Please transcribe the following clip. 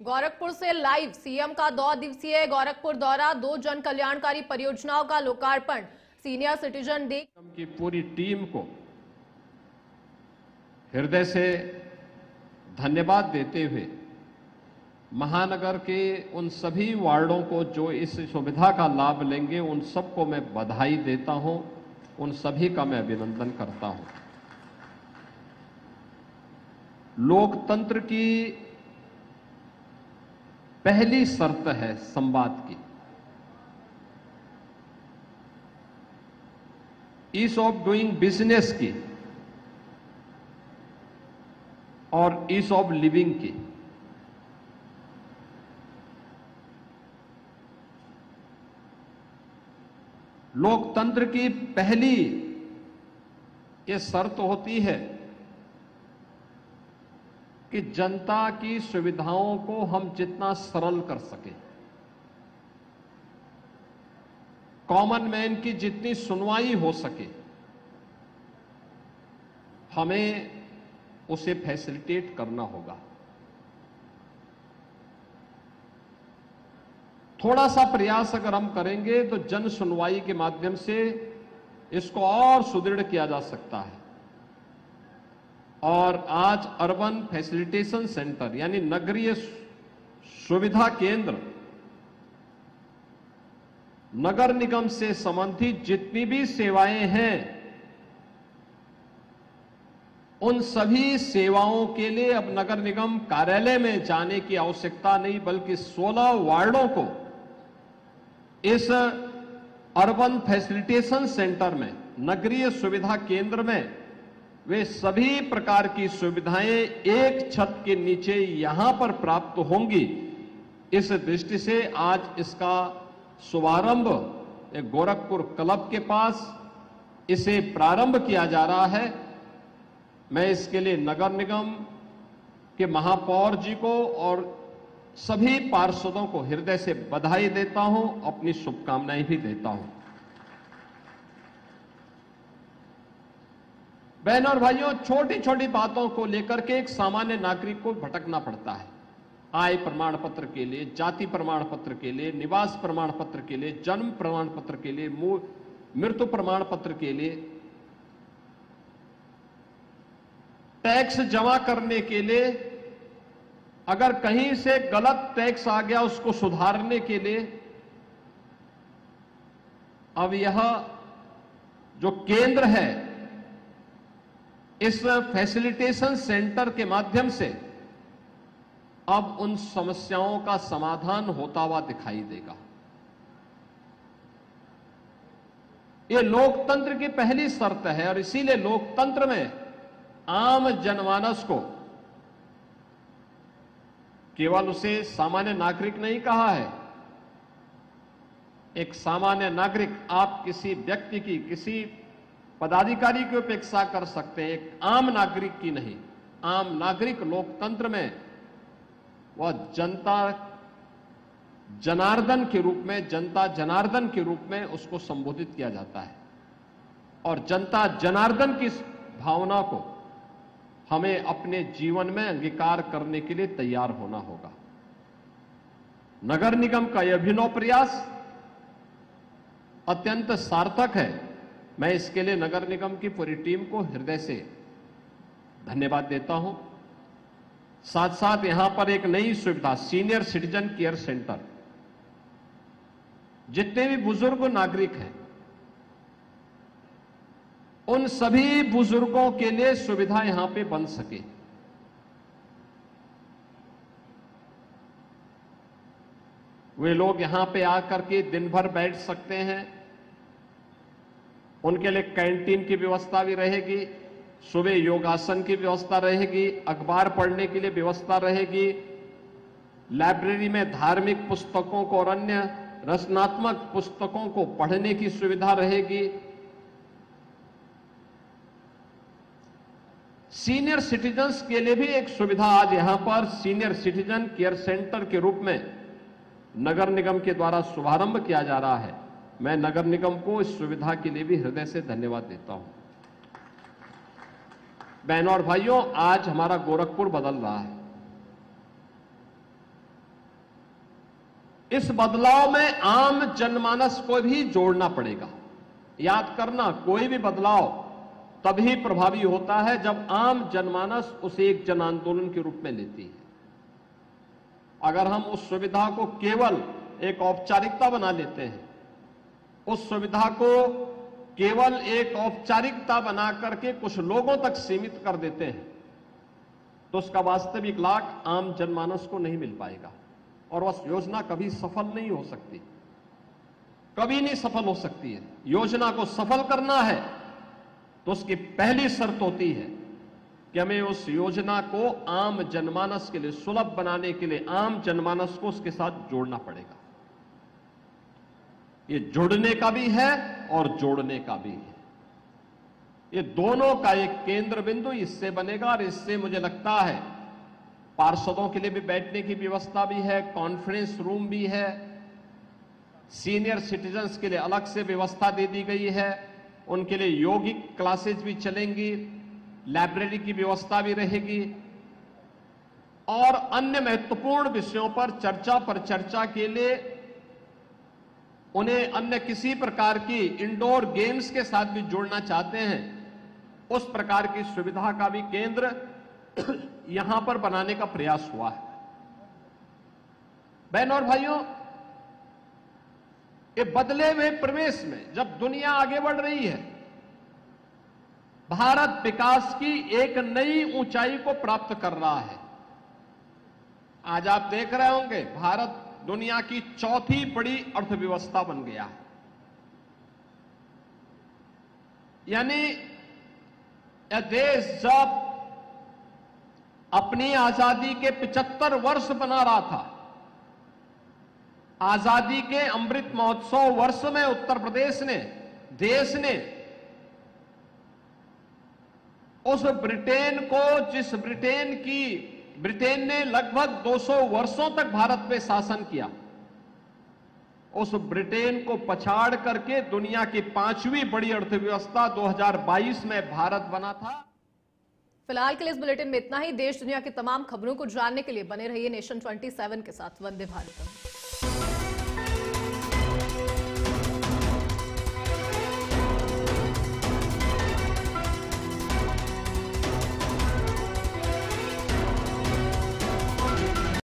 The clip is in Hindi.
गोरखपुर से लाइव सीएम का 2 दिवसीय गोरखपुर दौरा, 2 जन कल्याणकारी परियोजनाओं का लोकार्पण। सीनियर सिटीजन डे की पूरी टीम को हृदय से धन्यवाद देते हुए महानगर के उन सभी वार्डों को जो इस सुविधा का लाभ लेंगे उन सबको मैं बधाई देता हूं, उन सभी का मैं अभिनंदन करता हूं। लोकतंत्र की पहली शर्त है संवाद की। ईज ऑफ डूइंग बिजनेस की और ईज ऑफ लिविंग की। लोकतंत्र की पहली ये शर्त होती है कि जनता की सुविधाओं को हम जितना सरल कर सकें, कॉमन मैन की जितनी सुनवाई हो सके, हमें उसे फैसिलिटेट करना होगा। थोड़ा सा प्रयास अगर हम करेंगे तो जन सुनवाई के माध्यम से इसको और सुदृढ़ किया जा सकता है। और आज अर्बन फैसिलिटेशन सेंटर यानी नगरीय सुविधा केंद्र, नगर निगम से संबंधित जितनी भी सेवाएं हैं उन सभी सेवाओं के लिए अब नगर निगम कार्यालय में जाने की आवश्यकता नहीं, बल्कि 16 वार्डों को इस अर्बन फैसिलिटेशन सेंटर में, नगरीय सुविधा केंद्र में वे सभी प्रकार की सुविधाएं एक छत के नीचे यहां पर प्राप्त होंगी। इस दृष्टि से आज इसका शुभारंभ गोरखपुर क्लब के पास इसे प्रारंभ किया जा रहा है। मैं इसके लिए नगर निगम के महापौर जी को और सभी पार्षदों को हृदय से बधाई देता हूं, अपनी शुभकामनाएं भी देता हूं। बहनों और भाइयों, छोटी छोटी बातों को लेकर के एक सामान्य नागरिक को भटकना पड़ता है। आय प्रमाण पत्र के लिए, जाति प्रमाण पत्र के लिए, निवास प्रमाण पत्र के लिए, जन्म प्रमाण पत्र के लिए, मृत्यु प्रमाण पत्र के लिए, टैक्स जमा करने के लिए, अगर कहीं से गलत टैक्स आ गया उसको सुधारने के लिए। अब यह जो केंद्र है इस फैसिलिटेशन सेंटर के माध्यम से अब उन समस्याओं का समाधान होता हुआ दिखाई देगा। यह लोकतंत्र की पहली शर्त है और इसीलिए लोकतंत्र में आम जनमानस को, केवल उसे सामान्य नागरिक नहीं कहा है। एक सामान्य नागरिक, आप किसी व्यक्ति की, किसी पदाधिकारी की उपेक्षा कर सकते हैं, एक आम नागरिक की नहीं। आम नागरिक लोकतंत्र में वह जनता जनार्दन के रूप में, जनता जनार्दन के रूप में उसको संबोधित किया जाता है। और जनता जनार्दन की भावना को हमें अपने जीवन में अंगीकार करने के लिए तैयार होना होगा। नगर निगम का यह अभिनव प्रयास अत्यंत सार्थक है। मैं इसके लिए नगर निगम की पूरी टीम को हृदय से धन्यवाद देता हूं। साथ साथ यहां पर एक नई सुविधा, सीनियर सिटीजन केयर सेंटर, जितने भी बुजुर्ग नागरिक हैं उन सभी बुजुर्गों के लिए सुविधा यहां पे बन सके। वे लोग यहां पे आकर के दिन भर बैठ सकते हैं। उनके लिए कैंटीन की व्यवस्था भी रहेगी, सुबह योगासन की व्यवस्था रहेगी, अखबार पढ़ने के लिए व्यवस्था रहेगी, लाइब्रेरी में धार्मिक पुस्तकों को और अन्य रचनात्मक पुस्तकों को पढ़ने की सुविधा रहेगी। सीनियर सिटीजन्स के लिए भी एक सुविधा आज यहां पर सीनियर सिटीजन केयर सेंटर के रूप में नगर निगम के द्वारा शुभारंभ किया जा रहा है। मैं नगर निगम को इस सुविधा के लिए भी हृदय से धन्यवाद देता हूं। बहनों और भाइयों, आज हमारा गोरखपुर बदल रहा है। इस बदलाव में आम जनमानस को भी जोड़ना पड़ेगा। याद करना, कोई भी बदलाव तभी प्रभावी होता है जब आम जनमानस उसे एक जन आंदोलन के रूप में लेती है। अगर हम उस सुविधा को केवल एक औपचारिकता बना लेते हैं, उस सुविधा को केवल एक औपचारिकता बना करके कुछ लोगों तक सीमित कर देते हैं, तो उसका वास्तविक लाभ आम जनमानस को नहीं मिल पाएगा और वह योजना कभी सफल नहीं हो सकती, कभी नहीं सफल हो सकती है। योजना को सफल करना है तो उसकी पहली शर्त होती है कि हमें उस योजना को आम जनमानस के लिए सुलभ बनाने के लिए आम जनमानस को उसके साथ जोड़ना पड़ेगा। ये जुड़ने का भी है और जोड़ने का भी है। ये दोनों का एक केंद्र बिंदु इससे बनेगा और इससे मुझे लगता है पार्षदों के लिए भी बैठने की व्यवस्था भी है, कॉन्फ्रेंस रूम भी है, सीनियर सिटीजन्स के लिए अलग से व्यवस्था दे दी गई है, उनके लिए योगिक क्लासेज भी चलेंगी, लाइब्रेरी की व्यवस्था भी रहेगी और अन्य महत्वपूर्ण विषयों पर चर्चा के लिए उन्हें अन्य किसी प्रकार की इंडोर गेम्स के साथ भी जोड़ना चाहते हैं, उस प्रकार की सुविधा का भी केंद्र यहां पर बनाने का प्रयास हुआ है। बहनों और भाइयों, ये बदले हुए प्रवेश में जब दुनिया आगे बढ़ रही है, भारत विकास की एक नई ऊंचाई को प्राप्त कर रहा है। आज आप देख रहे होंगे भारत दुनिया की चौथी बड़ी अर्थव्यवस्था बन गया है। यानी यह देश जब अपनी आजादी के 75 वर्ष बना रहा था, आजादी के अमृत महोत्सव वर्ष में उत्तर प्रदेश ने, देश ने उस ब्रिटेन को, जिस ब्रिटेन ने लगभग 200 वर्षों तक भारत पे शासन किया, उस ब्रिटेन को पछाड़ करके दुनिया की 5वीं बड़ी अर्थव्यवस्था 2022 में भारत बना था। फिलहाल के लिए इस बुलेटिन में इतना ही। देश दुनिया की तमाम खबरों को जानने के लिए बने रहिए नेशन 27 के साथ। वंदे भारतम।